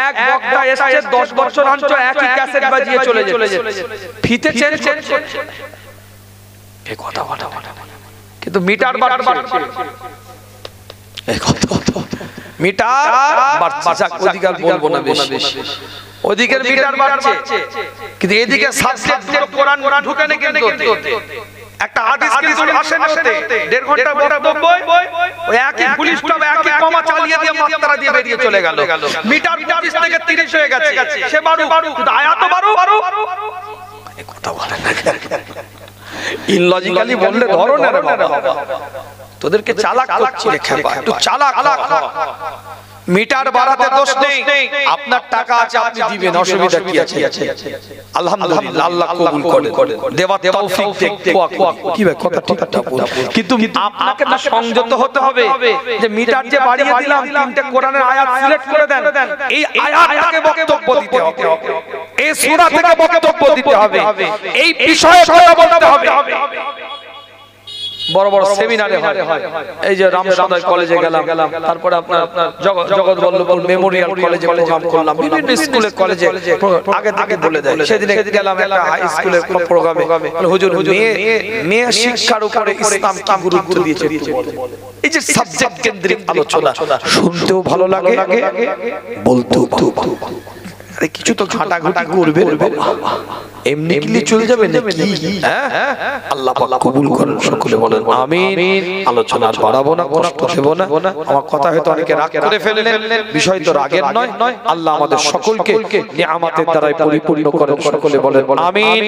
এক বক্তা এসেছে 10 বছর অন্তর একই ক্যাসেট বাজিয়ে চলে যাচ্ছে, ফিতে চেঞ্জ করছে, এই কথা কিন্তু মিটার বাড়ছে, এই কথা মিটার বাড়ছে, ওদিকে আর বলবো না বেশি, ওদিকে মিটার বাড়ছে কিন্তু এদিকে সাবজেক্ট পুরো কোরআন ঢুকে না কিন্তু একটা হাদিস কিন্তু আসে না, 1.5 ঘন্টা বক্তব্য ওই একই পুলিশ স্টপ একই কমা চালিয়ে দিয়ে মাত্রা দিয়ে বেরিয়ে চলে গেল, মিটার 25 থেকে 30 হয়ে গেছে, সে বাড়ু কিন্তু আয়াত বাড়ু, এই কথা বলে না ইললজিক্যালি বললে ধরো না রে বাবা, তোদেরকে চালাক করছি রে খেপা, একটু চালাক মিটার বাড়াতে দোষ নেই, আপনার টাকা আছে আপনি দিবেন, অসুবিধা কি আছে? আলহামদুলিল্লাহ, আল্লাহ কবুল করে দেওয়া তৌফিক দেখ, কি ভাই কথা ঠিকঠাক বল, কিন্তু আপনাকে না সংযত হতে হবে যে মিটার যে বাড়িয়ে দিলাম, তিনটে কোরআনের আয়াত সিলেক্ট করে দেন, এই আয়াত থেকে বক্তব্য দিতে হবে, এই সূরা থেকে বক্তব্য দিতে হবে, এই বিষয়ে কথা বলতে হবে। বড় বড় সেমিনারে হয়, এই যে রামসদয় কলেজে গেলাম, তারপরে আপনার জগৎ বল্লভ মেমোরিয়াল কলেজে প্রোগ্রাম করলাম, বিভিন্ন স্কুলে কলেজে আগে থেকে বলে দেয়, সেদিন গেলাম একটা হাই স্কুলের প্রোগ্রামে, হুজুর মেয়ে শিক্ষার উপরে ইসলাম কি গুরুত্ব দিয়েছে, এই যে সাবজেক্ট কেন্দ্রিক আলোচনা শুনতেও ভালো লাগে, বলতেও ভালো, আরে কিছু তো ঘাটাঘাটি করবে রে বাবা, এমনি কি চলে যাবে নাকি? হ্যাঁ, আল্লাহ পাক কবুল করেন, সকলে বলেন আমিন। আলোচনা বাড়াবো না, কষ্ট দেব না, আমার কথা হয়তো অনেকে রাগ করে ফেললেন, বিষয় তো রাগের নয়, আল্লাহ আমাদের সকলকে নিয়ামতের দ্বারা পরিপূর্ণ করেন, সকলে বলেন আমিন।